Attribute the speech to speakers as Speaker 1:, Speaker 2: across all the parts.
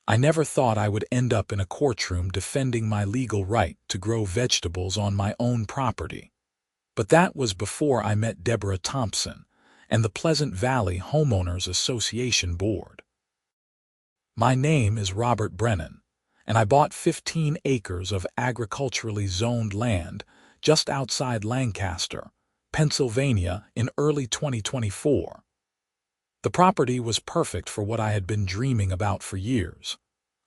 Speaker 1: I never thought I would end up in a courtroom defending my legal right to grow vegetables on my own property. But that was before I met Deborah Thompson and the Pleasant Valley Homeowners Association board. My name is Robert Brennan, and I bought 15 acres of agriculturally zoned land just outside Lancaster, Pennsylvania in early 2024. The property was perfect for what I had been dreaming about for years: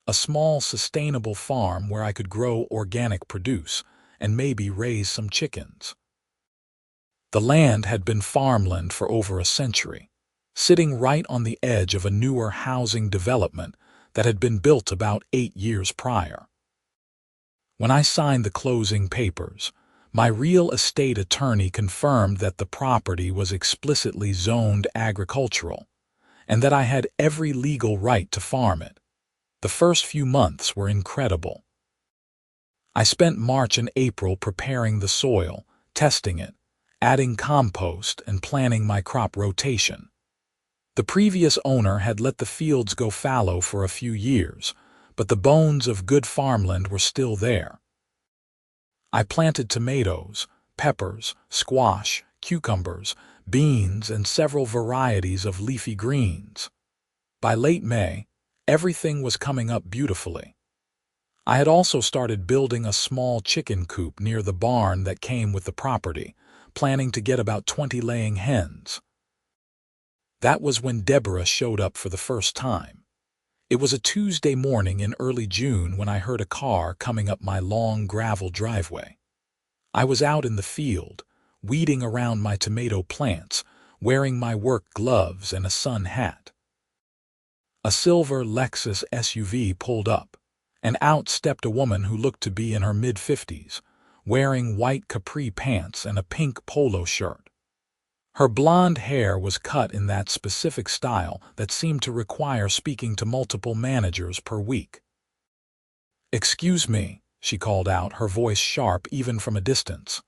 Speaker 1: a small, sustainable farm where I could grow organic produce and maybe raise some chickens. The land had been farmland for over a century, sitting right on the edge of a newer housing development that had been built about 8 years prior. When I signed the closing papers, my real estate attorney confirmed that the property was explicitly zoned agricultural and that I had every legal right to farm it. The first few months were incredible. I spent March and April preparing the soil, testing it, adding compost, and planning my crop rotation. The previous owner had let the fields go fallow for a few years, but the bones of good farmland were still there. I planted tomatoes, peppers, squash, cucumbers, beans, and several varieties of leafy greens. By late May, everything was coming up beautifully. I had also started building a small chicken coop near the barn that came with the property, planning to get about 20 laying hens. That was when Deborah showed up for the first time. It was a Tuesday morning in early June when I heard a car coming up my long gravel driveway. I was out in the field, weeding around my tomato plants, wearing my work gloves and a sun hat. A silver Lexus SUV pulled up, and out stepped a woman who looked to be in her mid-50s, wearing white capri pants and a pink polo shirt. Her blonde hair was cut in that specific style that seemed to require speaking to multiple managers per week. "Excuse me," she called out, her voice sharp even from a distance.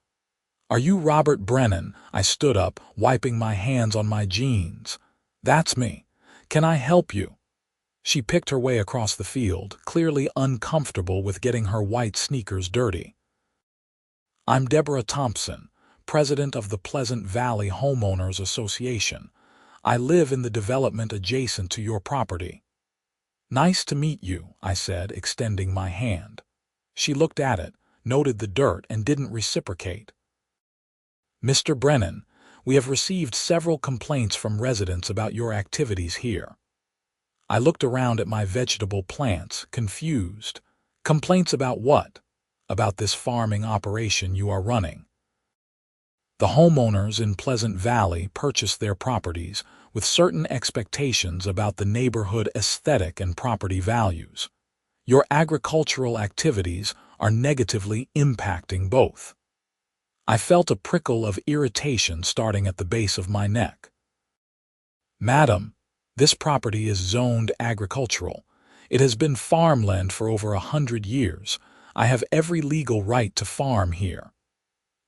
Speaker 1: "Are you Robert Brennan?" I stood up, wiping my hands on my jeans. "That's me. Can I help you?" She picked her way across the field, clearly uncomfortable with getting her white sneakers dirty. "I'm Deborah Thompson, president of the Pleasant Valley Homeowners Association. I live in the development adjacent to your property." "Nice to meet you," I said, extending my hand. She looked at it, noted the dirt, and didn't reciprocate. "Mr. Brennan, we have received several complaints from residents about your activities here." I looked around at my vegetable plants, confused. "Complaints about what?" "About this farming operation you are running." The homeowners in Pleasant Valley purchased their properties with certain expectations about the neighborhood aesthetic and property values. Your agricultural activities are negatively impacting both. I felt a prickle of irritation starting at the base of my neck. "Madam, this property is zoned agricultural. It has been farmland for over 100 years. I have every legal right to farm here."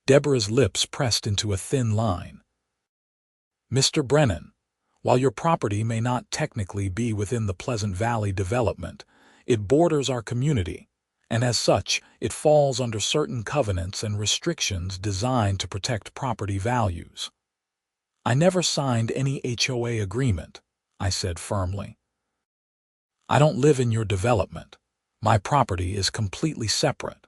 Speaker 1: Deborah's lips pressed into a thin line. "Mr. Brennan, while your property may not technically be within the Pleasant Valley development, it borders our community, and as such, it falls under certain covenants and restrictions designed to protect property values." "I never signed any HOA agreement," I said firmly. "I don't live in your development. My property is completely separate."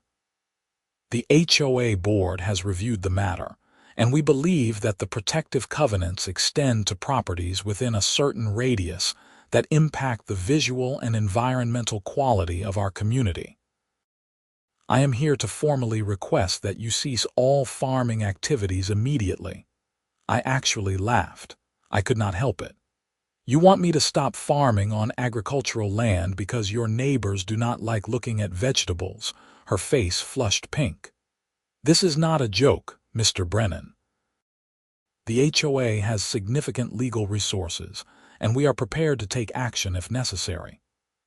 Speaker 1: The HOA board has reviewed the matter, and we believe that the protective covenants extend to properties within a certain radius that impact the visual and environmental quality of our community. I am here to formally request that you cease all farming activities immediately." I actually laughed. I could not help it. "You want me to stop farming on agricultural land because your neighbors do not like looking at vegetables?" Her face flushed pink. "This is not a joke, Mr. Brennan. The HOA has significant legal resources, and we are prepared to take action if necessary.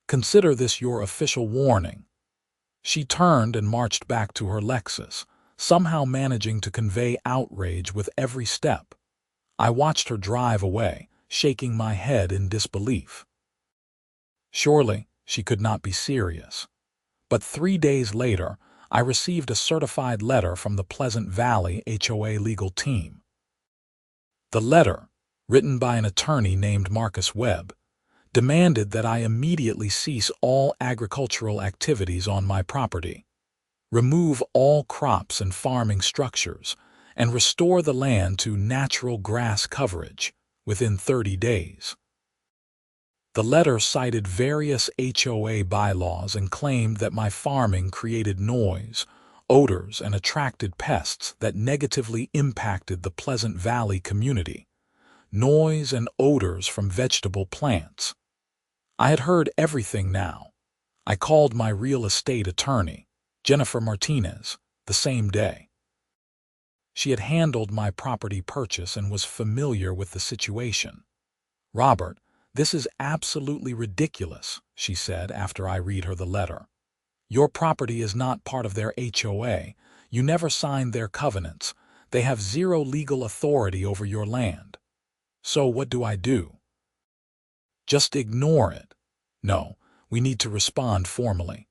Speaker 1: Consider this your official warning." She turned and marched back to her Lexus, somehow managing to convey outrage with every step. I watched her drive away, shaking my head in disbelief. "Surely," she could not be serious. But 3 days later, I received a certified letter from the Pleasant Valley HOA legal team. The letter, written by an attorney named Marcus Webb, demanded that I immediately cease all agricultural activities on my property, remove all crops and farming structures, and restore the land to natural grass coverage within 30 days. The letter cited various HOA bylaws and claimed that my farming created noise, odors, and attracted pests that negatively impacted the Pleasant Valley community. Noise and odors from vegetable plants. I had heard everything now. I called my real estate attorney, Jennifer Martinez, the same day. She had handled my property purchase and was familiar with the situation. "Robert, this is absolutely ridiculous," she said after I read her the letter. "Your property is not part of their HOA. You never signed their covenants. They have zero legal authority over your land. So what do I do? Just ignore it? No, we need to respond formally.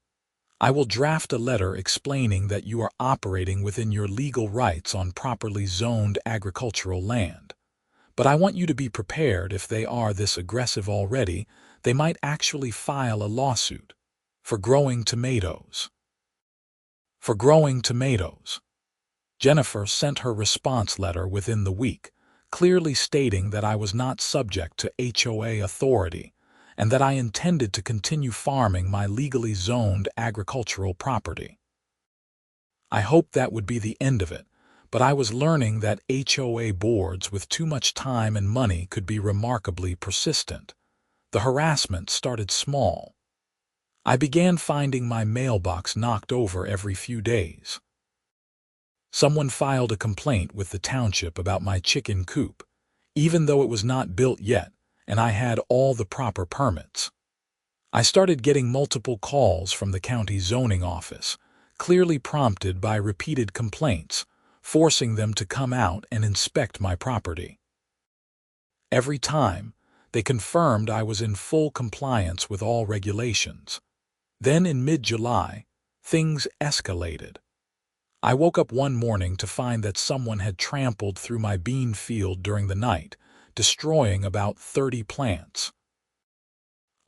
Speaker 1: I will draft a letter explaining that you are operating within your legal rights on properly zoned agricultural land. But I want you to be prepared if they are this aggressive already, they might actually file a lawsuit for growing tomatoes." For growing tomatoes. Jennifer sent her response letter within the week, clearly stating that I was not subject to HOA authority and that I intended to continue farming my legally zoned agricultural property. I hoped that would be the end of it, but I was learning that HOA boards with too much time and money could be remarkably persistent. The harassment started small. I began finding my mailbox knocked over every few days. Someone filed a complaint with the township about my chicken coop, even though it was not built yet and I had all the proper permits. I started getting multiple calls from the county zoning office, clearly prompted by repeated complaints, forcing them to come out and inspect my property. Every time, they confirmed I was in full compliance with all regulations. Then in mid-July, things escalated. I woke up one morning to find that someone had trampled through my bean field during the night, destroying about 30 plants.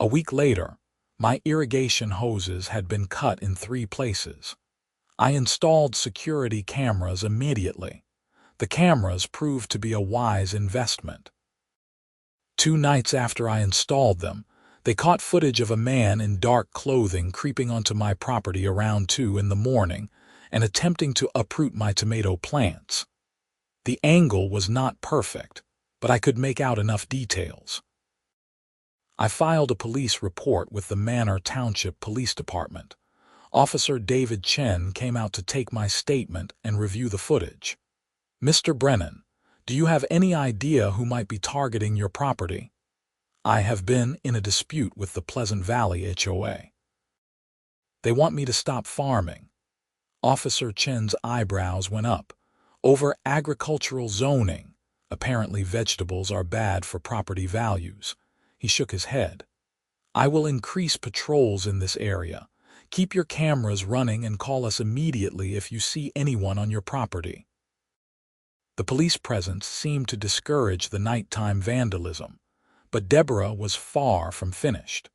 Speaker 1: A week later, my irrigation hoses had been cut in 3 places. I installed security cameras immediately. The cameras proved to be a wise investment. 2 nights after I installed them, they caught footage of a man in dark clothing creeping onto my property around 2 in the morning and attempting to uproot my tomato plants. The angle was not perfect, but I could make out enough details. I filed a police report with the Manor Township Police Department. Officer David Chen came out to take my statement and review the footage. "Mr. Brennan, do you have any idea who might be targeting your property?" "I have been in a dispute with the Pleasant Valley HOA. They want me to stop farming." Officer Chen's eyebrows went up. "Over agricultural zoning. Apparently vegetables are bad for property values." He shook his head. "I will increase patrols in this area. Keep your cameras running and call us immediately if you see anyone on your property." The police presence seemed to discourage the nighttime vandalism, but Deborah was far from finished.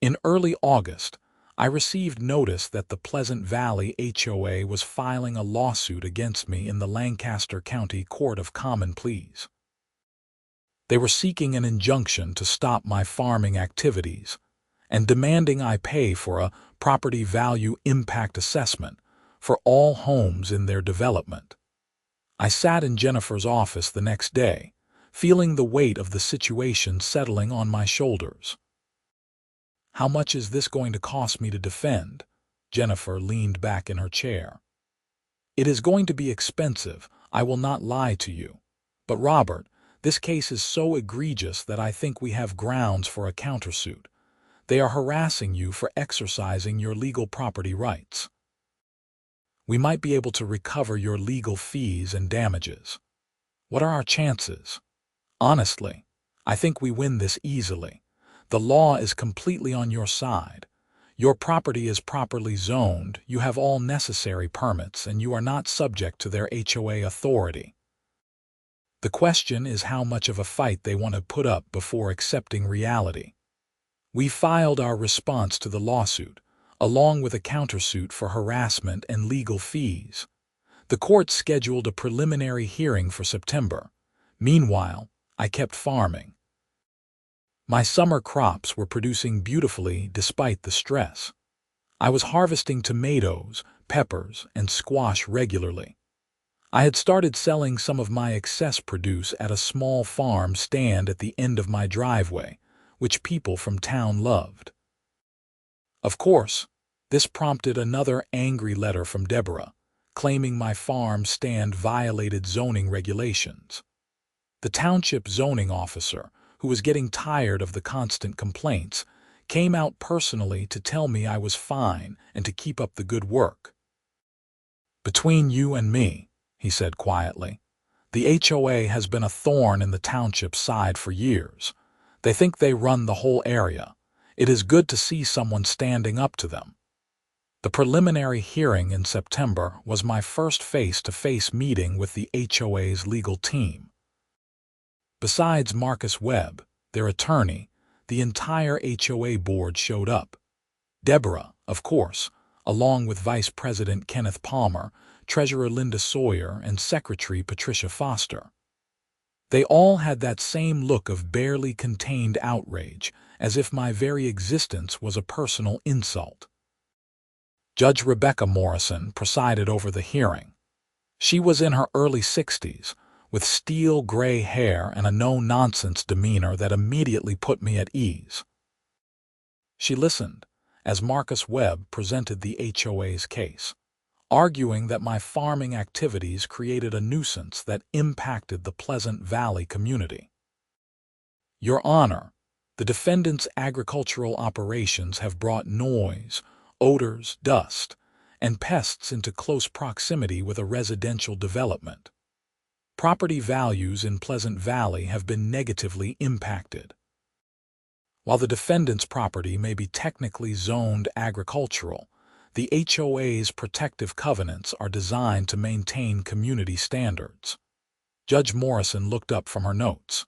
Speaker 1: In early August, I received notice that the Pleasant Valley HOA was filing a lawsuit against me in the Lancaster County Court of Common Pleas. They were seeking an injunction to stop my farming activities and demanding I pay for a property value impact assessment for all homes in their development. I sat in Jennifer's office the next day, feeling the weight of the situation settling on my shoulders. "How much is this going to cost me to defend?" Jennifer leaned back in her chair. "It is going to be expensive, I will not lie to you. But Robert, this case is so egregious that I think we have grounds for a countersuit. They are harassing you for exercising your legal property rights. We might be able to recover your legal fees and damages. What are our chances?" "Honestly, I think we win this easily. The law is completely on your side. Your property is properly zoned, you have all necessary permits, and you are not subject to their HOA authority. The question is how much of a fight they want to put up before accepting reality. We filed our response to the lawsuit, along with a countersuit for harassment and legal fees. The court scheduled a preliminary hearing for September. Meanwhile, I kept farming. My summer crops were producing beautifully despite the stress. I was harvesting tomatoes, peppers, and squash regularly. I had started selling some of my excess produce at a small farm stand at the end of my driveway, which people from town loved. Of course, this prompted another angry letter from Deborah, claiming my farm stand violated zoning regulations. The township zoning officer, who was getting tired of the constant complaints, came out personally to tell me I was fine and to keep up the good work. "Between you and me," he said quietly, "the HOA has been a thorn in the township's side for years. They think they run the whole area. It is good to see someone standing up to them." The preliminary hearing in September was my first face-to-face meeting with the HOA's legal team. Besides Marcus Webb, their attorney, the entire HOA board showed up. Deborah, of course, along with Vice President Kenneth Palmer, Treasurer Linda Sawyer, and Secretary Patricia Foster. They all had that same look of barely contained outrage, as if my very existence was a personal insult. Judge Rebecca Morrison presided over the hearing. She was in her early 60s, with steel gray hair and a no-nonsense demeanor that immediately put me at ease. She listened as Marcus Webb presented the HOA's case, arguing that my farming activities created a nuisance that impacted the Pleasant Valley community. "Your Honor, the defendant's agricultural operations have brought noise, odors, dust, and pests into close proximity with a residential development. Property values in Pleasant Valley have been negatively impacted. While the defendant's property may be technically zoned agricultural, the HOA's protective covenants are designed to maintain community standards." Judge Morrison looked up from her notes.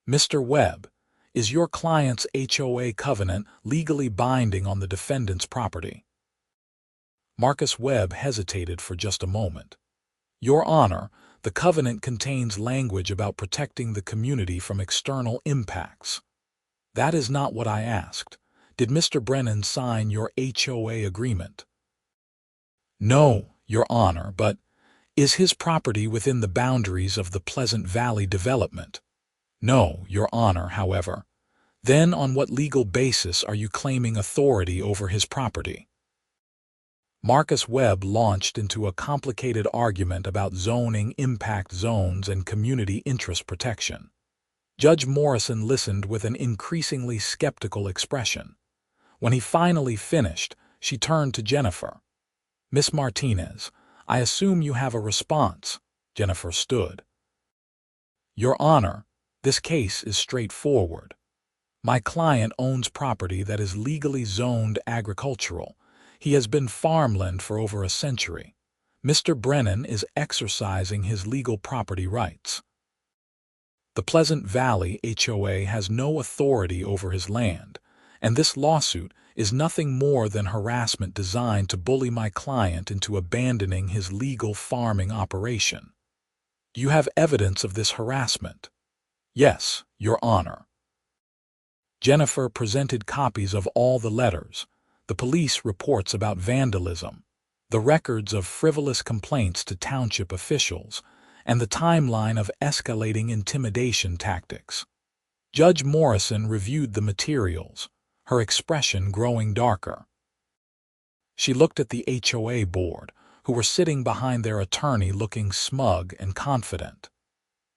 Speaker 1: "Mr. Webb, is your client's HOA covenant legally binding on the defendant's property?" Marcus Webb hesitated for just a moment. "Your Honor, the covenant contains language about protecting the community from external impacts." "That is not what I asked. Did Mr. Brennan sign your HOA agreement?" "No, Your Honor, but is his property within the boundaries of the Pleasant Valley development?" "No, Your Honor, however." "Then on what legal basis are you claiming authority over his property?" Marcus Webb launched into a complicated argument about zoning, impact zones, and community interest protection. Judge Morrison listened with an increasingly skeptical expression. When he finally finished, she turned to Jennifer. "Miss Martinez, I assume you have a response." Jennifer stood. "Your Honor, this case is straightforward. My client owns property that is legally zoned agricultural. He has been farmland for over a century. Mr. Brennan is exercising his legal property rights. The Pleasant Valley HOA has no authority over his land, and this lawsuit is nothing more than harassment designed to bully my client into abandoning his legal farming operation." "Do you have evidence of this harassment?" "Yes, Your Honor." Jennifer presented copies of all the letters, the police reports about vandalism, the records of frivolous complaints to township officials, and the timeline of escalating intimidation tactics. Judge Morrison reviewed the materials, her expression growing darker. She looked at the HOA board, who were sitting behind their attorney looking smug and confident.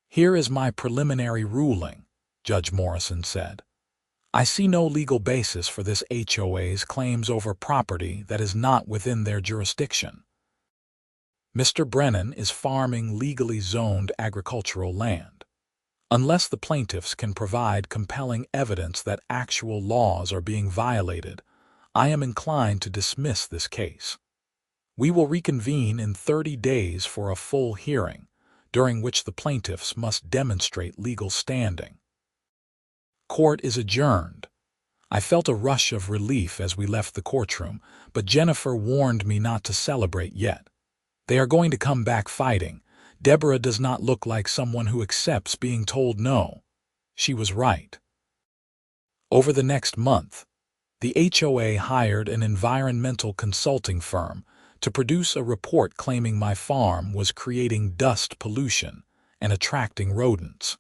Speaker 1: "Here is my preliminary ruling," Judge Morrison said. "I see no legal basis for this HOA's claims over property that is not within their jurisdiction. Mr. Brennan is farming legally zoned agricultural land. Unless the plaintiffs can provide compelling evidence that actual laws are being violated, I am inclined to dismiss this case. We will reconvene in 30 days for a full hearing, during which the plaintiffs must demonstrate legal standing. Court is adjourned. I felt a rush of relief as we left the courtroom, but Jennifer warned me not to celebrate yet. They are going to come back fighting. Deborah does not look like someone who accepts being told no. She was right. Over the next month, the HOA hired an environmental consulting firm to produce a report claiming my farm was creating dust pollution and attracting rodents.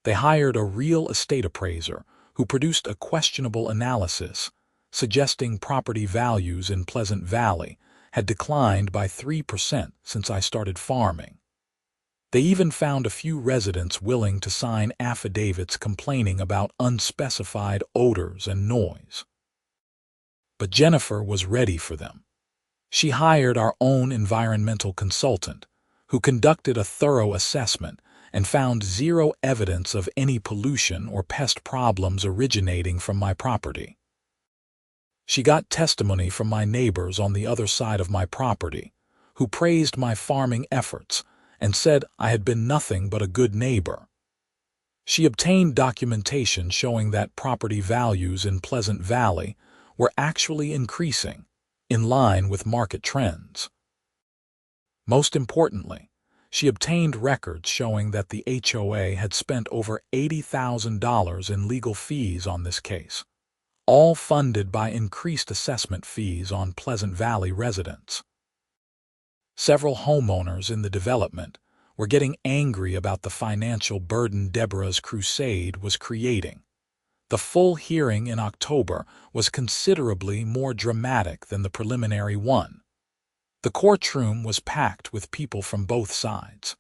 Speaker 1: They hired a real estate appraiser who produced a questionable analysis suggesting property values in Pleasant Valley had declined by 3% since I started farming. They even found a few residents willing to sign affidavits complaining about unspecified odors and noise. But Jennifer was ready for them. She hired our own environmental consultant, who conducted a thorough assessment and found zero evidence of any pollution or pest problems originating from my property. She got testimony from my neighbors on the other side of my property, who praised my farming efforts and said I had been nothing but a good neighbor. She obtained documentation showing that property values in Pleasant Valley were actually increasing, in line with market trends. Most importantly, she obtained records showing that the HOA had spent over $80,000 in legal fees on this case, all funded by increased assessment fees on Pleasant Valley residents. Several homeowners in the development were getting angry about the financial burden Deborah's crusade was creating. The full hearing in October was considerably more dramatic than the preliminary one. The courtroom was packed with people from both sides.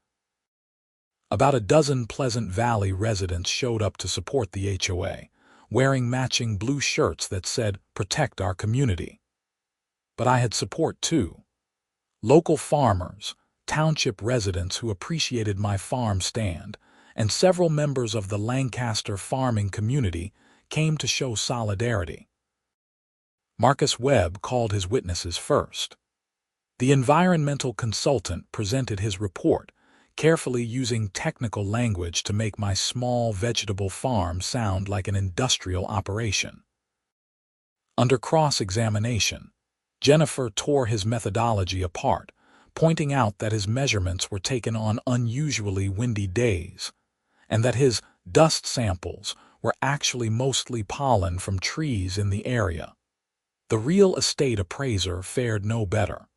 Speaker 1: About a dozen Pleasant Valley residents showed up to support the HOA, wearing matching blue shirts that said, "Protect our community." But I had support too. Local farmers, township residents who appreciated my farm stand, and several members of the Lancaster farming community came to show solidarity. Marcus Webb called his witnesses first. The environmental consultant presented his report, carefully using technical language to make my small vegetable farm sound like an industrial operation. Under cross-examination, Jennifer tore his methodology apart, pointing out that his measurements were taken on unusually windy days, and that his dust samples were actually mostly pollen from trees in the area. The real estate appraiser fared no better.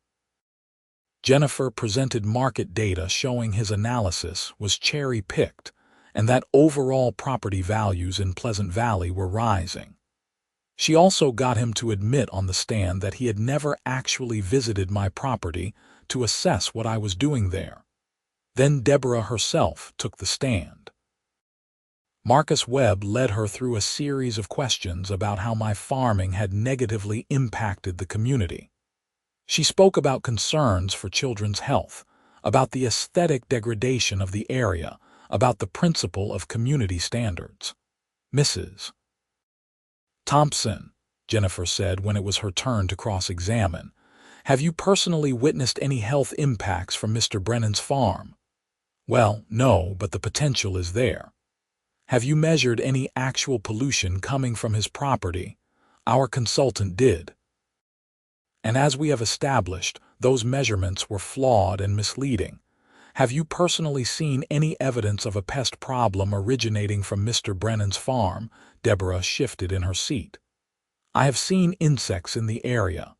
Speaker 1: Jennifer presented market data showing his analysis was cherry-picked and that overall property values in Pleasant Valley were rising. She also got him to admit on the stand that he had never actually visited my property to assess what I was doing there. Then Deborah herself took the stand. Marcus Webb led her through a series of questions about how my farming had negatively impacted the community. She spoke about concerns for children's health, about the aesthetic degradation of the area, about the principle of community standards. "Mrs. Thompson," Jennifer said when it was her turn to cross-examine, "have you personally witnessed any health impacts from Mr. Brennan's farm?" "Well, no, but the potential is there." "Have you measured any actual pollution coming from his property?" "Our consultant did. And as we have established, those measurements were flawed and misleading." "Have you personally seen any evidence of a pest problem originating from Mr. Brennan's farm?" Deborah shifted in her seat. "I have seen insects in the area.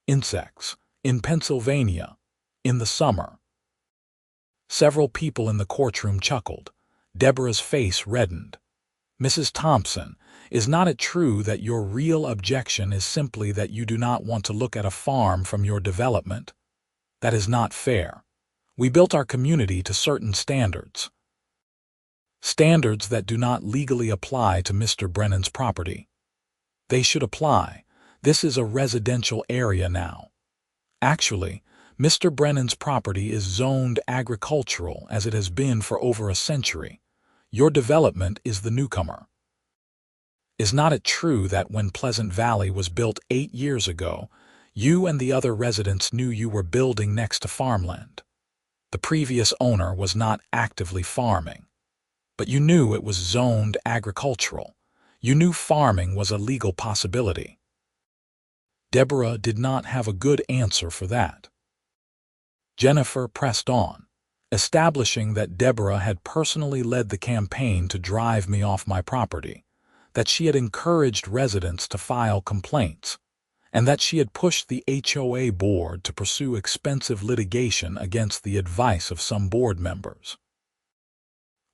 Speaker 1: Insects. In Pennsylvania. In the summer." Several people in the courtroom chuckled. Deborah's face reddened. "Mrs. Thompson, is not it true that your real objection is simply that you do not want to look at a farm from your development? That is not fair. We built our community to certain standards. Standards that do not legally apply to Mr. Brennan's property. They should apply. This is a residential area now. Actually, Mr. Brennan's property is zoned agricultural as it has been for over a century. Your development is the newcomer. Is not it true that when Pleasant Valley was built 8 years ago, you and the other residents knew you were building next to farmland? The previous owner was not actively farming, but you knew it was zoned agricultural. You knew farming was a legal possibility. Deborah did not have a good answer for that. Jennifer pressed on, establishing that Deborah had personally led the campaign to drive me off my property, that she had encouraged residents to file complaints, and that she had pushed the HOA board to pursue expensive litigation against the advice of some board members.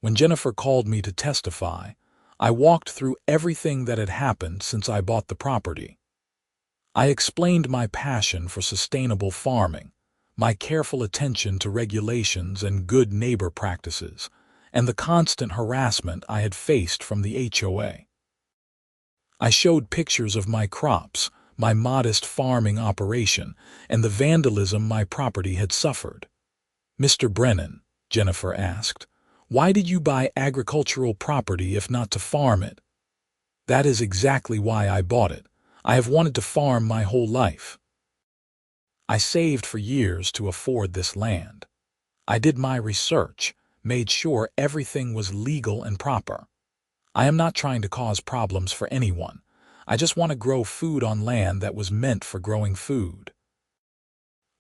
Speaker 1: When Jennifer called me to testify, I walked through everything that had happened since I bought the property. I explained my passion for sustainable farming, my careful attention to regulations and good neighbor practices, and the constant harassment I had faced from the HOA. I showed pictures of my crops, my modest farming operation, and the vandalism my property had suffered. "Mr. Brennan," Jennifer asked, "why did you buy agricultural property if not to farm it?" "That is exactly why I bought it. I have wanted to farm my whole life. I saved for years to afford this land. I did my research, made sure everything was legal and proper. I am not trying to cause problems for anyone. I just want to grow food on land that was meant for growing food."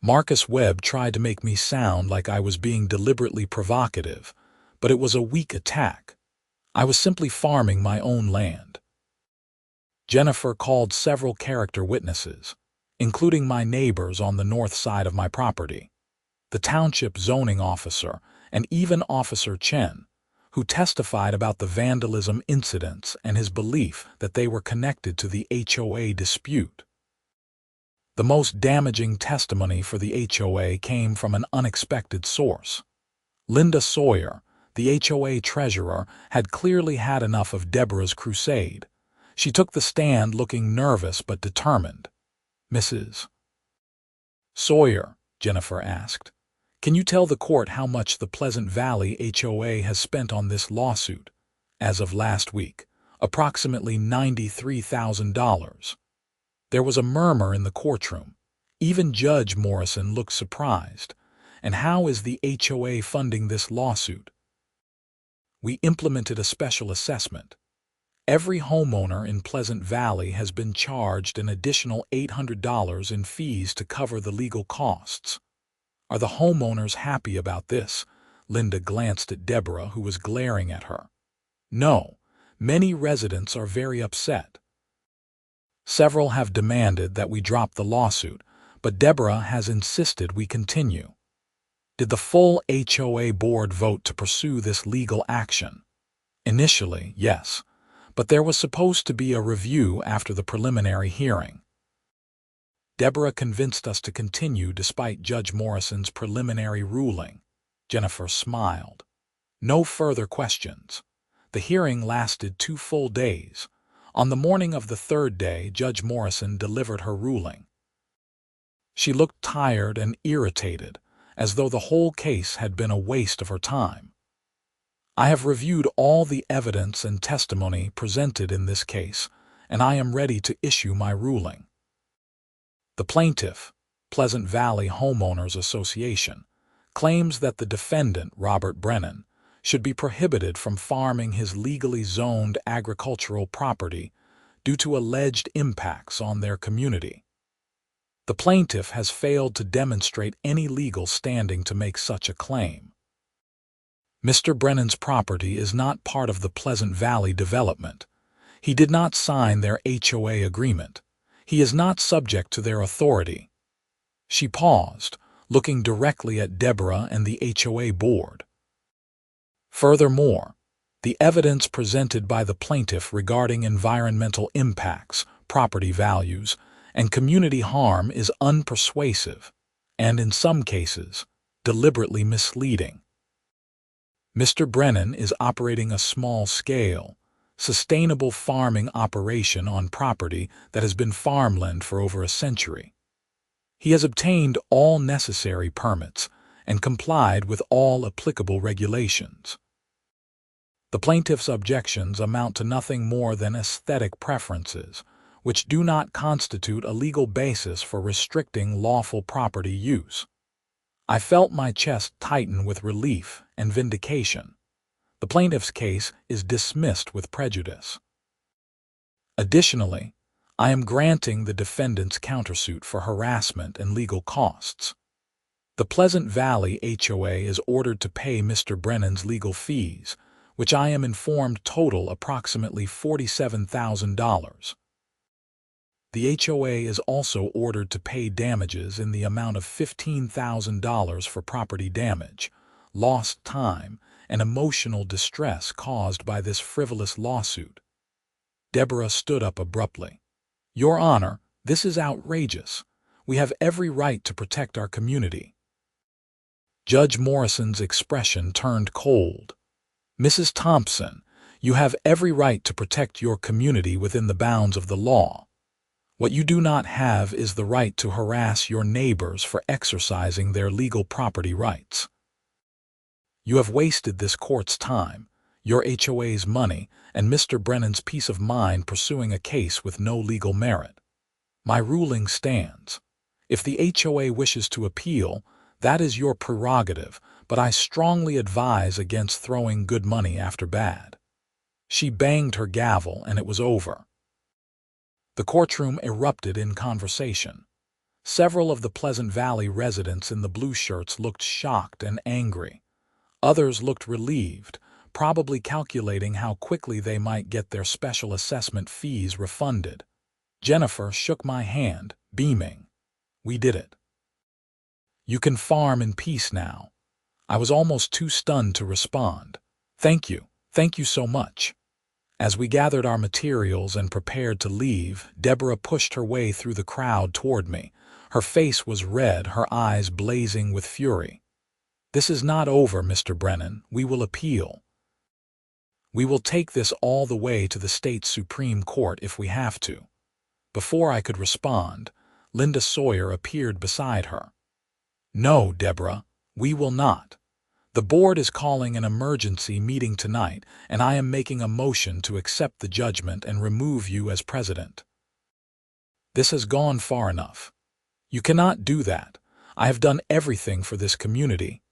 Speaker 1: Marcus Webb tried to make me sound like I was being deliberately provocative, but it was a weak attack. I was simply farming my own land. Jennifer called several character witnesses, including my neighbors on the north side of my property, the township zoning officer, and even Officer Chen, who testified about the vandalism incidents and his belief that they were connected to the HOA dispute. The most damaging testimony for the HOA came from an unexpected source. Linda Sawyer, the HOA treasurer, had clearly had enough of Deborah's crusade. She took the stand looking nervous but determined. "Mrs. Sawyer," Jennifer asked, "can you tell the court how much the Pleasant Valley HOA has spent on this lawsuit? As of last week, approximately $93,000. There was a murmur in the courtroom. Even Judge Morrison looked surprised. "And how is the HOA funding this lawsuit?" "We implemented a special assessment. Every homeowner in Pleasant Valley has been charged an additional $800 in fees to cover the legal costs. Are the homeowners happy about this?" Linda glanced at Deborah, who was glaring at her. "No, many residents are very upset. Several have demanded that we drop the lawsuit, but Deborah has insisted we continue." "Did the full HOA board vote to pursue this legal action?" "Initially, yes, but there was supposed to be a review after the preliminary hearing." "Deborah convinced us to continue despite Judge Morrison's preliminary ruling." Jennifer smiled. "No further questions." The hearing lasted 2 full days. On the morning of the 3rd day, Judge Morrison delivered her ruling. She looked tired and irritated, as though the whole case had been a waste of her time. "I have reviewed all the evidence and testimony presented in this case, and I am ready to issue my ruling." The plaintiff, Pleasant Valley Homeowners Association, claims that the defendant, Robert Brennan, should be prohibited from farming his legally zoned agricultural property due to alleged impacts on their community. The plaintiff has failed to demonstrate any legal standing to make such a claim. Mr. Brennan's property is not part of the Pleasant Valley development. He did not sign their HOA agreement. He is not subject to their authority. She paused, looking directly at Deborah and the HOA board. Furthermore, the evidence presented by the plaintiff regarding environmental impacts, property values, and community harm is unpersuasive and, in some cases, deliberately misleading. Mr. Brennan is operating a small-scale, sustainable farming operation on property that has been farmland for over a century. He has obtained all necessary permits and complied with all applicable regulations. The plaintiff's objections amount to nothing more than aesthetic preferences, which do not constitute a legal basis for restricting lawful property use. I felt my chest tighten with relief and vindication. The plaintiff's case is dismissed with prejudice. Additionally, I am granting the defendant's countersuit for harassment and legal costs. The Pleasant Valley HOA is ordered to pay Mr. Brennan's legal fees, which I am informed total approximately $47,000. The HOA is also ordered to pay damages in the amount of $15,000 for property damage, lost time, and emotional distress caused by this frivolous lawsuit. Deborah stood up abruptly. "Your Honor, this is outrageous. We have every right to protect our community." Judge Morrison's expression turned cold. "Mrs. Thompson, you have every right to protect your community within the bounds of the law. What you do not have is the right to harass your neighbors for exercising their legal property rights. You have wasted this court's time, your HOA's money, and Mr. Brennan's peace of mind pursuing a case with no legal merit. My ruling stands. If the HOA wishes to appeal, that is your prerogative, but I strongly advise against throwing good money after bad." She banged her gavel, and it was over. The courtroom erupted in conversation. Several of the Pleasant Valley residents in the blue shirts looked shocked and angry. Others looked relieved, probably calculating how quickly they might get their special assessment fees refunded. Jennifer shook my hand, beaming. "We did it. You can farm in peace now." I was almost too stunned to respond. Thank you so much." As we gathered our materials and prepared to leave, Deborah pushed her way through the crowd toward me. Her face was red, her eyes blazing with fury. "This is not over, Mr. Brennan. We will appeal. We will take this all the way to the state Supreme Court if we have to." Before I could respond, Linda Sawyer appeared beside her. "No, Deborah, we will not. The board is calling an emergency meeting tonight, and I am making a motion to accept the judgment and remove you as president. This has gone far enough. You cannot do that. I have done everything for this community.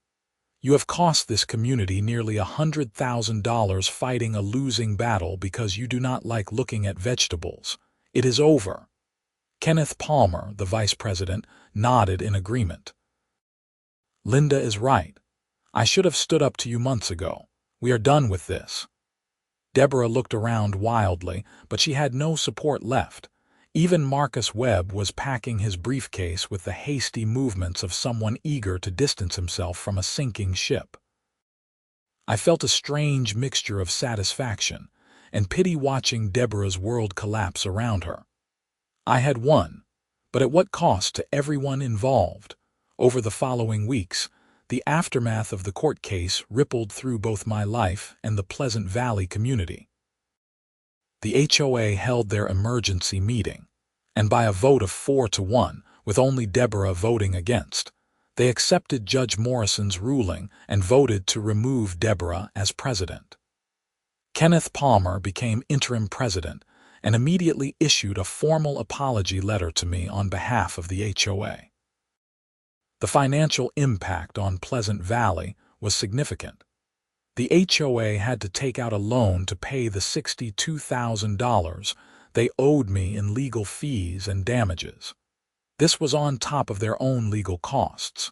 Speaker 1: You have cost this community nearly $100,000 fighting a losing battle because you do not like looking at vegetables. It is over." Kenneth Palmer, the vice president, nodded in agreement. "Linda is right. I should have stood up to you months ago. We are done with this." Deborah looked around wildly, but she had no support left. Even Marcus Webb was packing his briefcase with the hasty movements of someone eager to distance himself from a sinking ship. I felt a strange mixture of satisfaction and pity watching Deborah's world collapse around her. I had won, but at what cost to everyone involved? Over the following weeks, the aftermath of the court case rippled through both my life and the Pleasant Valley community. The HOA held their emergency meeting, and by a vote of 4-1, with only Deborah voting against, they accepted Judge Morrison's ruling and voted to remove Deborah as president. Kenneth Palmer became interim president and immediately issued a formal apology letter to me on behalf of the HOA. The financial impact on Pleasant Valley was significant. The HOA had to take out a loan to pay the $62,000 they owed me in legal fees and damages. This was on top of their own legal costs.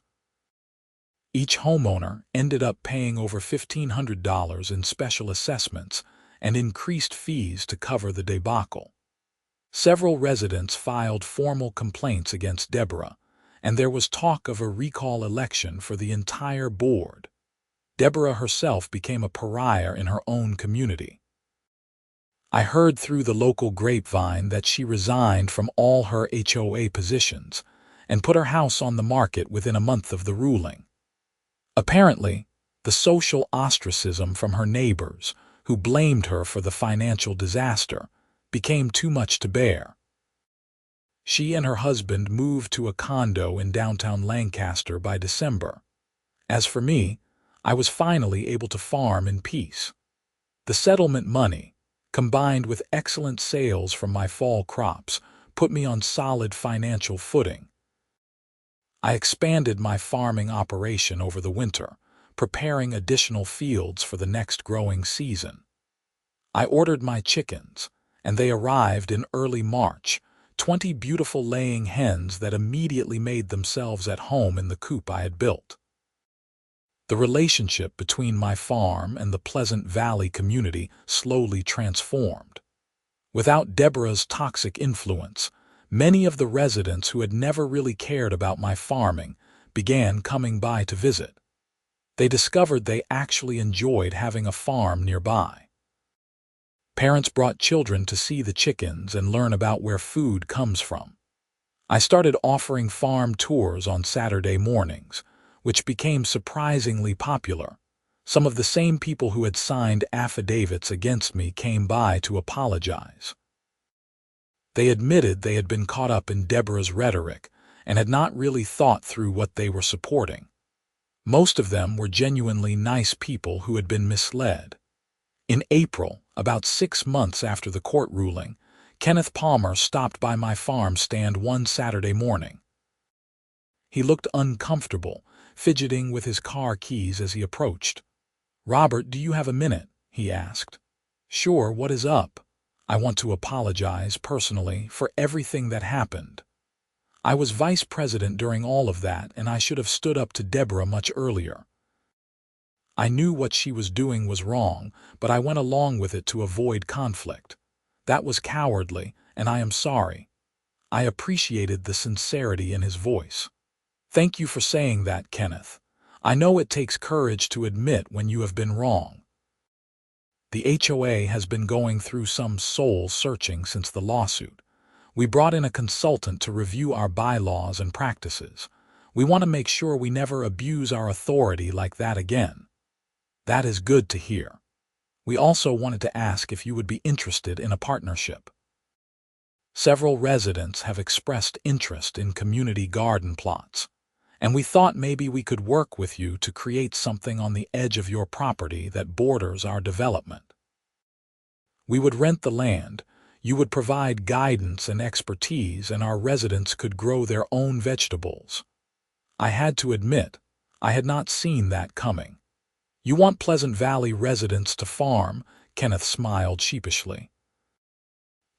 Speaker 1: Each homeowner ended up paying over $1,500 in special assessments and increased fees to cover the debacle. Several residents filed formal complaints against Deborah, and there was talk of a recall election for the entire board. Deborah herself became a pariah in her own community. I heard through the local grapevine that she resigned from all her HOA positions and put her house on the market within a month of the ruling. Apparently, the social ostracism from her neighbors, who blamed her for the financial disaster, became too much to bear. She and her husband moved to a condo in downtown Lancaster by December. As for me, I was finally able to farm in peace. The settlement money, combined with excellent sales from my fall crops, put me on solid financial footing. I expanded my farming operation over the winter, preparing additional fields for the next growing season. I ordered my chickens, and they arrived in early March, 20 beautiful laying hens that immediately made themselves at home in the coop I had built. The relationship between my farm and the Pleasant Valley community slowly transformed. Without Deborah's toxic influence, many of the residents who had never really cared about my farming began coming by to visit. They discovered they actually enjoyed having a farm nearby. Parents brought children to see the chickens and learn about where food comes from. I started offering farm tours on Saturday mornings, which became surprisingly popular. Some of the same people who had signed affidavits against me came by to apologize. They admitted they had been caught up in Deborah's rhetoric and had not really thought through what they were supporting. Most of them were genuinely nice people who had been misled. In April, about 6 months after the court ruling, Kenneth Palmer stopped by my farm stand one Saturday morning. He looked uncomfortable, fidgeting with his car keys as he approached. "Robert, do you have a minute?" he asked. "Sure, what is up? I want to apologize personally for everything that happened. I was vice president during all of that, and I should have stood up to Deborah much earlier. I knew what she was doing was wrong, but I went along with it to avoid conflict. That was cowardly, and I am sorry." I appreciated the sincerity in his voice. "Thank you for saying that, Kenneth. I know it takes courage to admit when you have been wrong." The HOA has been going through some soul-searching since the lawsuit. We brought in a consultant to review our bylaws and practices. We want to make sure we never abuse our authority like that again. That is good to hear. We also wanted to ask if you would be interested in a partnership. Several residents have expressed interest in community garden plots, and we thought maybe we could work with you to create something on the edge of your property that borders our development. We would rent the land, you would provide guidance and expertise, and our residents could grow their own vegetables. I had to admit, I had not seen that coming. "You want Pleasant Valley residents to farm?" Kenneth smiled sheepishly.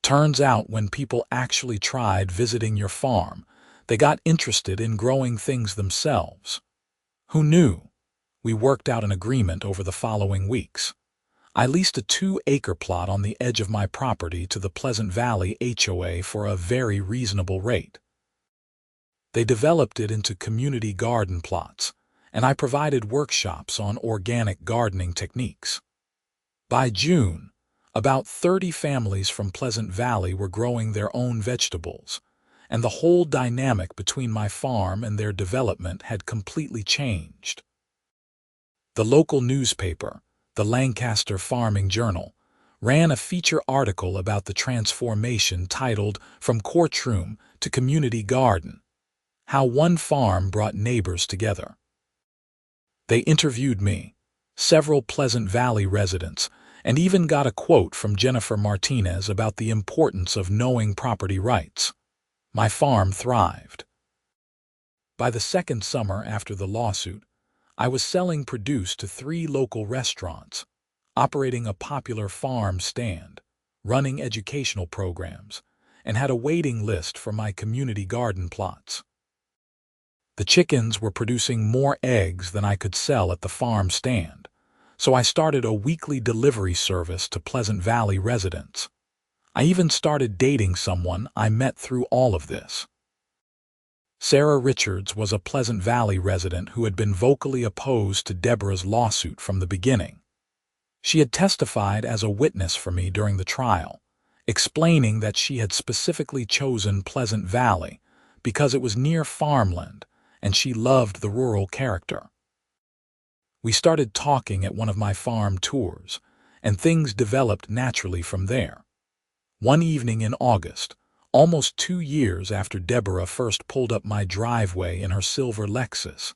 Speaker 1: "Turns out when people actually tried visiting your farm, they got interested in growing things themselves. Who knew?" We worked out an agreement over the following weeks. I leased a 2-acre plot on the edge of my property to the Pleasant Valley HOA for a very reasonable rate. They developed it into community garden plots, and I provided workshops on organic gardening techniques. By June, about 30 families from Pleasant Valley were growing their own vegetables, and the whole dynamic between my farm and their development had completely changed. The local newspaper, the Lancaster Farming Journal, ran a feature article about the transformation titled "From Courtroom to Community Garden: How One Farm Brought Neighbors Together." They interviewed me, several Pleasant Valley residents, and even got a quote from Jennifer Martinez about the importance of knowing property rights. My farm thrived. By the second summer after the lawsuit, I was selling produce to 3 local restaurants, operating a popular farm stand, running educational programs, and had a waiting list for my community garden plots. The chickens were producing more eggs than I could sell at the farm stand, so I started a weekly delivery service to Pleasant Valley residents. I even started dating someone I met through all of this. Sarah Richards was a Pleasant Valley resident who had been vocally opposed to Deborah's lawsuit from the beginning. She had testified as a witness for me during the trial, explaining that she had specifically chosen Pleasant Valley because it was near farmland and she loved the rural character. We started talking at one of my farm tours, and things developed naturally from there. One evening in August, almost 2 years after Deborah first pulled up my driveway in her silver Lexus,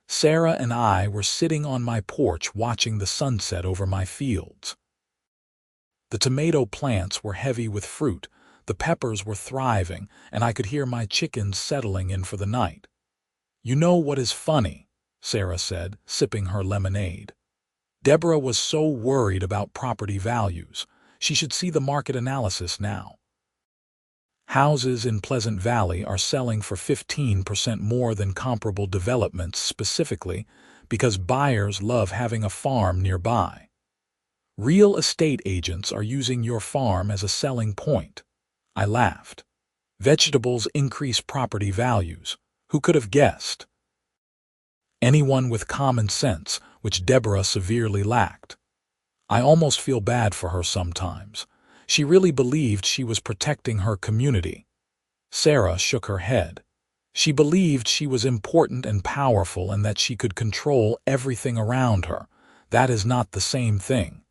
Speaker 1: Sarah and I were sitting on my porch watching the sunset over my fields. The tomato plants were heavy with fruit, the peppers were thriving, and I could hear my chickens settling in for the night. "You know what is funny?" Sarah said, sipping her lemonade. "Deborah was so worried about property values. She should see the market analysis now. Houses in Pleasant Valley are selling for 15% more than comparable developments, specifically because buyers love having a farm nearby. Real estate agents are using your farm as a selling point." I laughed. Vegetables increase property values. Who could have guessed? Anyone with common sense, which Deborah severely lacked. I almost feel bad for her sometimes. She really believed she was protecting her community. Sarah shook her head. She believed she was important and powerful and that she could control everything around her. That is not the same thing.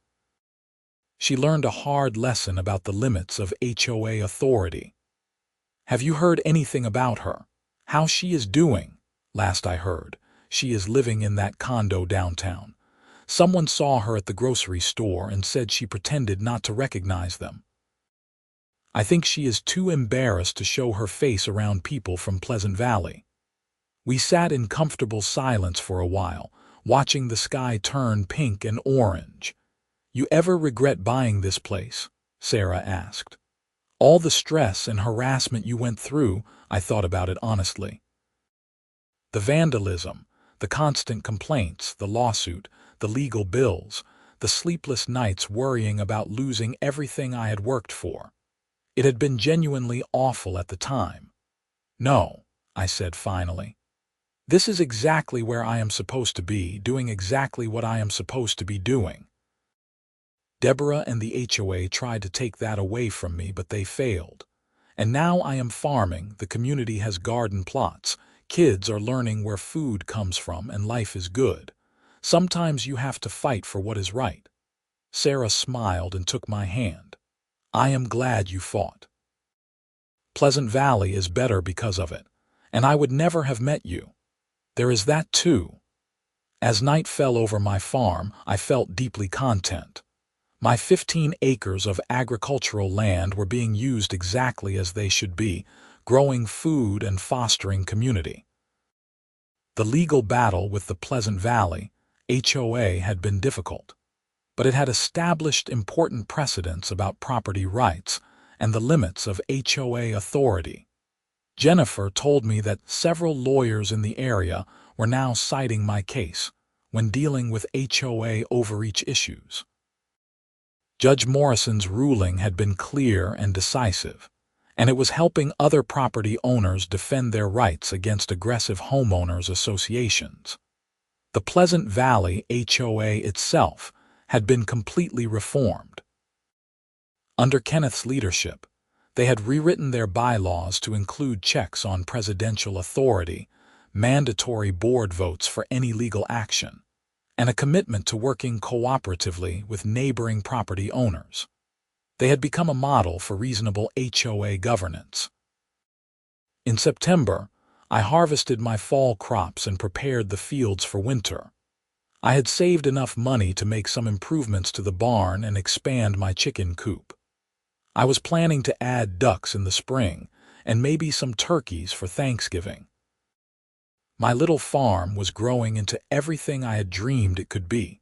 Speaker 1: She learned a hard lesson about the limits of HOA authority. "Have you heard anything about her? How she is doing?" "Last I heard, she is living in that condo downtown. Someone saw her at the grocery store and said she pretended not to recognize them. I think she is too embarrassed to show her face around people from Pleasant Valley." We sat in comfortable silence for a while, watching the sky turn pink and orange. "You ever regret buying this place?" Sarah asked. "All the stress and harassment you went through," I thought about it honestly. "The vandalism, the constant complaints, the lawsuit, the legal bills, the sleepless nights worrying about losing everything I had worked for. It had been genuinely awful at the time." "No," I said finally. "This is exactly where I am supposed to be, doing exactly what I am supposed to be doing." Deborah and the HOA tried to take that away from me, but they failed. And now I am farming, the community has garden plots, kids are learning where food comes from, and life is good. Sometimes you have to fight for what is right. Sarah smiled and took my hand. "I am glad you fought. Pleasant Valley is better because of it, and I would never have met you. There is that too." As night fell over my farm, I felt deeply content. My 15 acres of agricultural land were being used exactly as they should be, growing food and fostering community. The legal battle with the Pleasant Valley HOA had been difficult, but it had established important precedents about property rights and the limits of HOA authority. Jennifer told me that several lawyers in the area were now citing my case when dealing with HOA overreach issues. Judge Morrison's ruling had been clear and decisive, and it was helping other property owners defend their rights against aggressive homeowners associations. The Pleasant Valley HOA itself had been completely reformed. Under Kenneth's leadership, they had rewritten their bylaws to include checks on presidential authority, mandatory board votes for any legal action, and a commitment to working cooperatively with neighboring property owners. They had become a model for reasonable HOA governance. In September, I harvested my fall crops and prepared the fields for winter. I had saved enough money to make some improvements to the barn and expand my chicken coop. I was planning to add ducks in the spring and maybe some turkeys for Thanksgiving. My little farm was growing into everything I had dreamed it could be.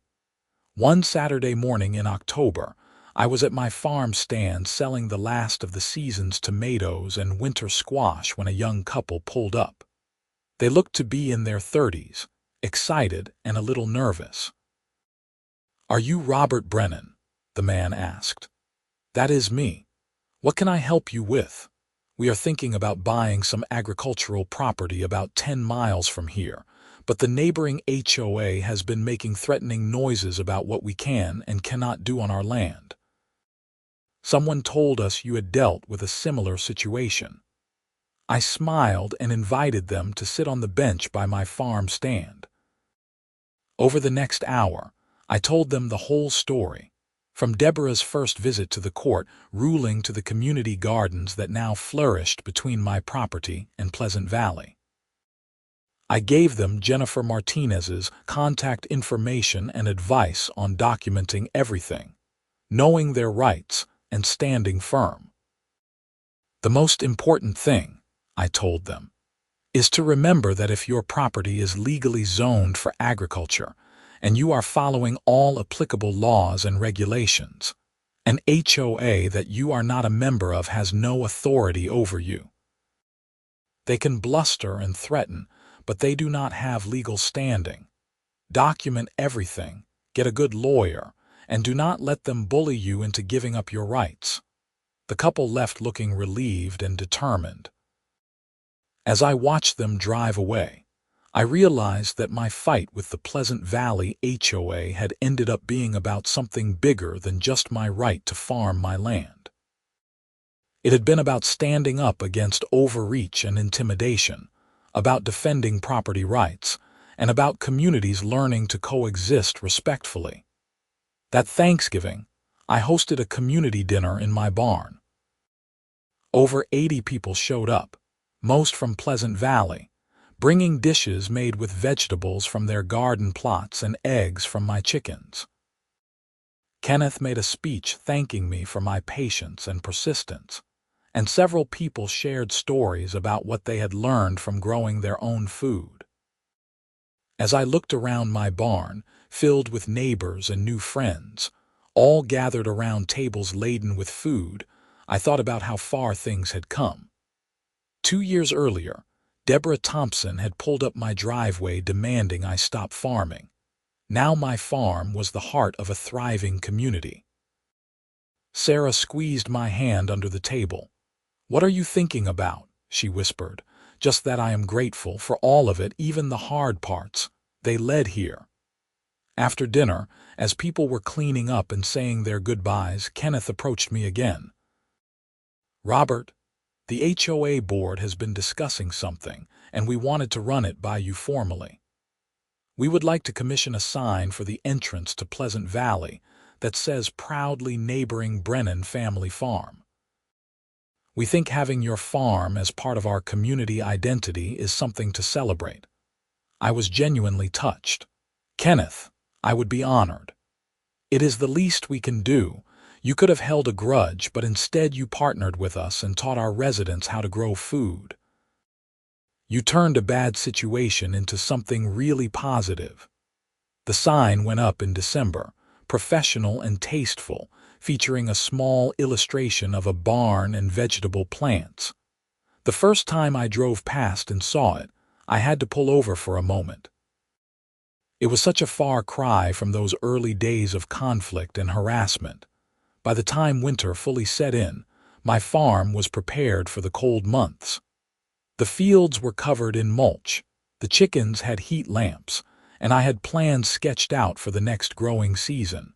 Speaker 1: One Saturday morning in October, I was at my farm stand selling the last of the season's tomatoes and winter squash when a young couple pulled up. They looked to be in their 30s, excited and a little nervous. "Are you Robert Brennan?" the man asked. "That is me. What can I help you with? We are thinking about buying some agricultural property about 10 miles from here, but the neighboring HOA has been making threatening noises about what we can and cannot do on our land. Someone told us you had dealt with a similar situation." I smiled and invited them to sit on the bench by my farm stand. Over the next hour, I told them the whole story, from Deborah's first visit to the court ruling to the community gardens that now flourished between my property and Pleasant Valley. I gave them Jennifer Martinez's contact information and advice on documenting everything. knowing their rights, and standing firm. The most important thing, I told them, is to remember that if your property is legally zoned for agriculture and you are following all applicable laws and regulations, an HOA that you are not a member of has no authority over you. They can bluster and threaten, but they do not have legal standing. Document everything, get a good lawyer, and do not let them bully you into giving up your rights. The couple left looking relieved and determined. As I watched them drive away, I realized that my fight with the Pleasant Valley HOA had ended up being about something bigger than just my right to farm my land. It had been about standing up against overreach and intimidation, about defending property rights, and about communities learning to coexist respectfully. That Thanksgiving, I hosted a community dinner in my barn. Over 80 people showed up, most from Pleasant Valley, bringing dishes made with vegetables from their garden plots and eggs from my chickens. Kenneth made a speech thanking me for my patience and persistence, and several people shared stories about what they had learned from growing their own food. As I looked around my barn, filled with neighbors and new friends, all gathered around tables laden with food, I thought about how far things had come. 2 years earlier, Deborah Thompson had pulled up my driveway demanding I stop farming. Now my farm was the heart of a thriving community. Sarah squeezed my hand under the table. "What are you thinking about?" she whispered. "Just that I am grateful for all of it, even the hard parts. They led here." After dinner, as people were cleaning up and saying their goodbyes, Kenneth approached me again. "Robert, the HOA board has been discussing something, and we wanted to run it by you formally. We would like to commission a sign for the entrance to Pleasant Valley that says proudly neighboring Brennan Family Farm. We think having your farm as part of our community identity is something to celebrate." I was genuinely touched. "Kenneth, I would be honored. It is the least we can do. You could have held a grudge, but instead you partnered with us and taught our residents how to grow food. You turned a bad situation into something really positive." The sign went up in December, professional and tasteful, featuring a small illustration of a barn and vegetable plants. The first time I drove past and saw it, I had to pull over for a moment. It was such a far cry from those early days of conflict and harassment. By the time winter fully set in, my farm was prepared for the cold months. The fields were covered in mulch, the chickens had heat lamps, and I had plans sketched out for the next growing season.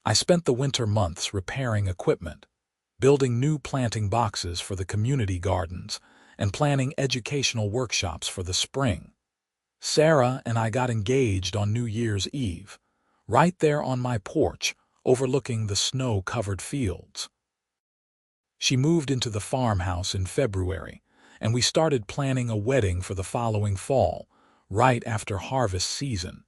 Speaker 1: I spent the winter months repairing equipment, building new planting boxes for the community gardens, and planning educational workshops for the spring. Sarah and I got engaged on New Year's Eve, right there on my porch, overlooking the snow-covered fields. She moved into the farmhouse in February, and we started planning a wedding for the following fall, right after harvest season.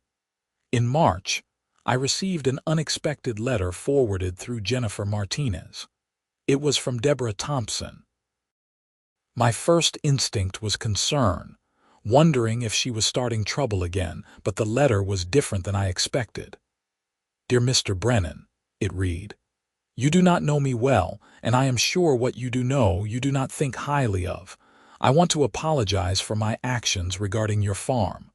Speaker 1: In March, I received an unexpected letter forwarded through Jennifer Martinez. It was from Deborah Thompson. My first instinct was concern, wondering if she was starting trouble again, but the letter was different than I expected. "Dear Mr. Brennan," it read, "you do not know me well, and I am sure what you do know you do not think highly of. I want to apologize for my actions regarding your farm.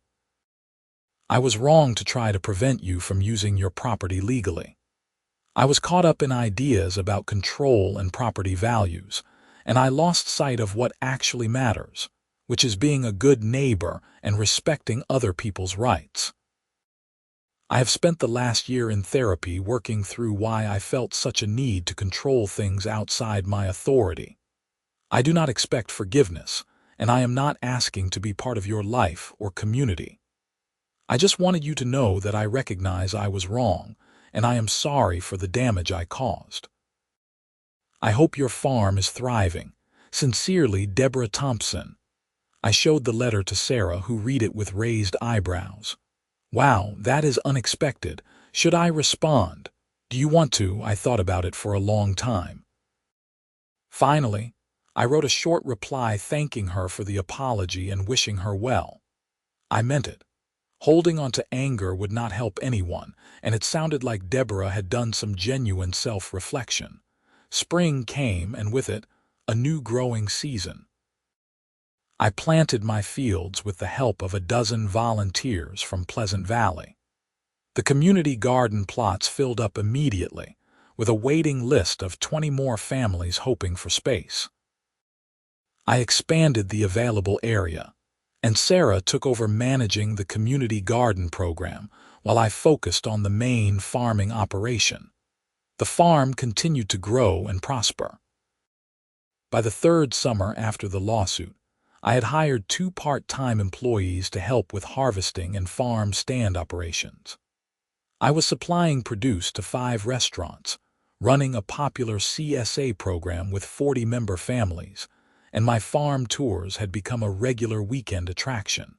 Speaker 1: I was wrong to try to prevent you from using your property legally. I was caught up in ideas about control and property values, and I lost sight of what actually matters, which is being a good neighbor and respecting other people's rights. I have spent the last year in therapy working through why I felt such a need to control things outside my authority. I do not expect forgiveness, and I am not asking to be part of your life or community. I just wanted you to know that I recognize I was wrong, and I am sorry for the damage I caused. I hope your farm is thriving. Sincerely, Deborah Thompson." I showed the letter to Sarah, who read it with raised eyebrows. "Wow, that is unexpected. Should I respond?" "Do you want to?" I thought about it for a long time. Finally, I wrote a short reply thanking her for the apology and wishing her well. I meant it. Holding on to anger would not help anyone, and it sounded like Deborah had done some genuine self-reflection. Spring came, and with it, a new growing season. I planted my fields with the help of a dozen volunteers from Pleasant Valley. The community garden plots filled up immediately, with a waiting list of 20 more families hoping for space. I expanded the available area, and Sarah took over managing the community garden program while I focused on the main farming operation. The farm continued to grow and prosper. By the third summer after the lawsuit, I had hired 2 part-time employees to help with harvesting and farm stand operations. I was supplying produce to 5 restaurants, running a popular CSA program with 40-member families, and my farm tours had become a regular weekend attraction.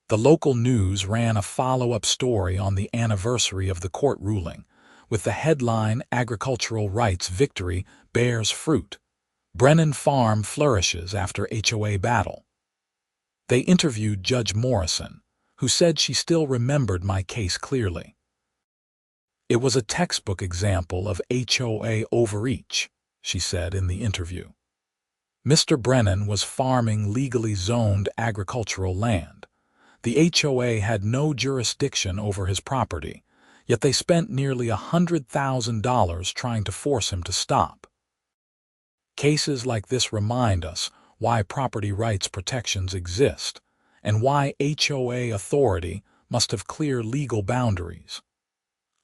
Speaker 1: The local news ran a follow-up story on the anniversary of the court ruling, with the headline "Agricultural Rights Victory Bears Fruit. Brennan Farm Flourishes After HOA Battle." They interviewed Judge Morrison, who said she still remembered my case clearly. "It was a textbook example of HOA overreach," she said in the interview. Mr. Brennan was farming legally zoned agricultural land. The HOA had no jurisdiction over his property, yet they spent nearly $100,000 trying to force him to stop. Cases like this remind us why property rights protections exist and why HOA authority must have clear legal boundaries.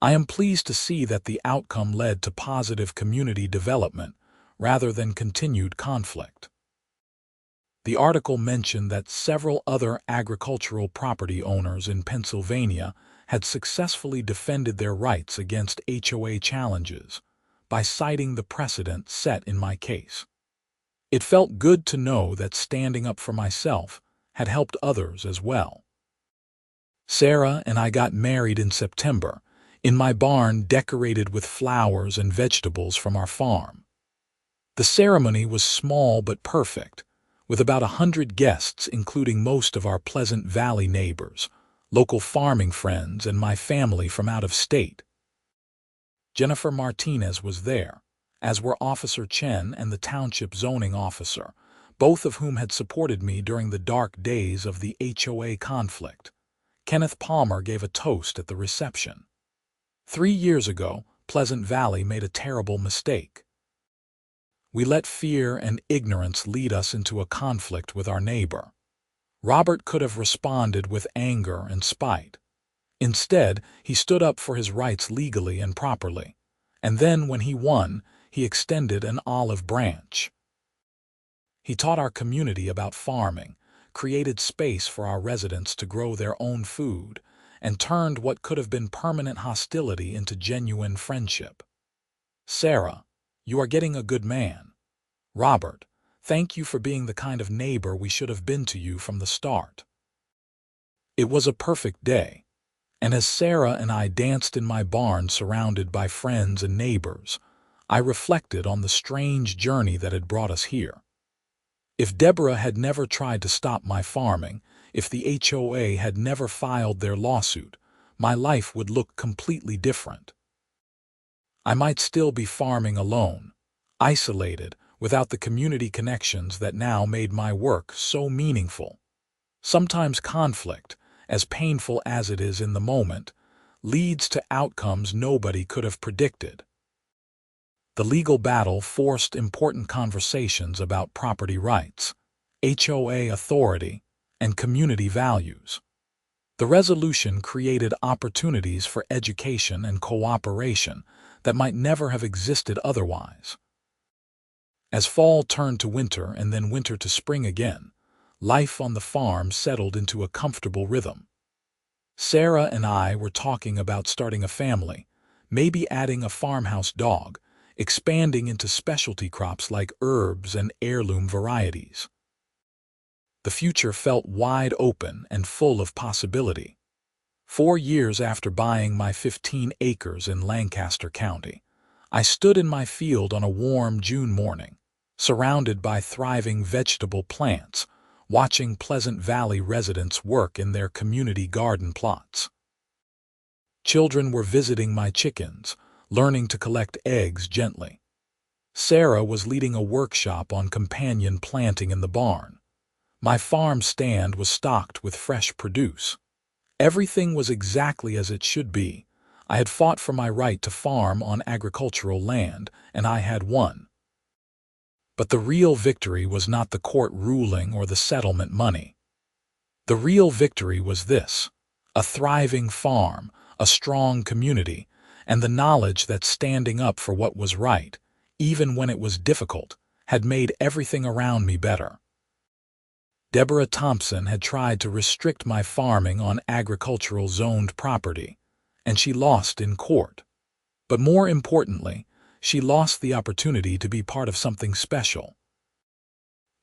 Speaker 1: I am pleased to see that the outcome led to positive community development rather than continued conflict. The article mentioned that several other agricultural property owners in Pennsylvania had successfully defended their rights against HOA challenges by citing the precedent set in my case. It felt good to know that standing up for myself had helped others as well. Sarah and I got married in September, in my barn decorated with flowers and vegetables from our farm. The ceremony was small but perfect, with about 100 guests including most of our Pleasant Valley neighbors, local farming friends, and my family from out of state. Jennifer Martinez was there, as were Officer Chen and the township zoning officer, both of whom had supported me during the dark days of the HOA conflict. Kenneth Palmer gave a toast at the reception. 3 years ago, Pleasant Valley made a terrible mistake. We let fear and ignorance lead us into a conflict with our neighbor. Robert could have responded with anger and spite. Instead, he stood up for his rights legally and properly, and then when he won, he extended an olive branch. He taught our community about farming, created space for our residents to grow their own food, and turned what could have been permanent hostility into genuine friendship. Sarah, you are getting a good man. Robert, thank you for being the kind of neighbor we should have been to you from the start. It was a perfect day, and as Sarah and I danced in my barn surrounded by friends and neighbors, I reflected on the strange journey that had brought us here. If Deborah had never tried to stop my farming, if the HOA had never filed their lawsuit, my life would look completely different. I might still be farming alone, isolated, without the community connections that now made my work so meaningful. Sometimes conflict, as painful as it is in the moment, leads to outcomes nobody could have predicted. The legal battle forced important conversations about property rights, HOA authority, and community values. The resolution created opportunities for education and cooperation that might never have existed otherwise. As fall turned to winter and then winter to spring again, life on the farm settled into a comfortable rhythm. Sarah and I were talking about starting a family, maybe adding a farmhouse dog, expanding into specialty crops like herbs and heirloom varieties. The future felt wide open and full of possibility. 4 years after buying my 15 acres in Lancaster County, I stood in my field on a warm June morning, surrounded by thriving vegetable plants, watching Pleasant Valley residents work in their community garden plots. Children were visiting my chickens, learning to collect eggs gently. Sarah was leading a workshop on companion planting in the barn. My farm stand was stocked with fresh produce. Everything was exactly as it should be. I had fought for my right to farm on agricultural land, and I had won. But the real victory was not the court ruling or the settlement money. The real victory was this: a thriving farm, a strong community, and the knowledge that standing up for what was right, even when it was difficult, had made everything around me better. Deborah Thompson had tried to restrict my farming on agricultural zoned property, and she lost in court. But more importantly, she lost the opportunity to be part of something special.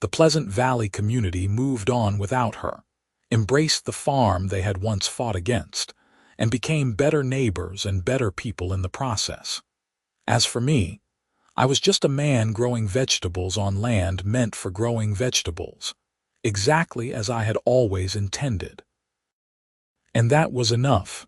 Speaker 1: The Pleasant Valley community moved on without her, embraced the farm they had once fought against, and became better neighbors and better people in the process. As for me, I was just a man growing vegetables on land meant for growing vegetables, exactly as I had always intended. And that was enough.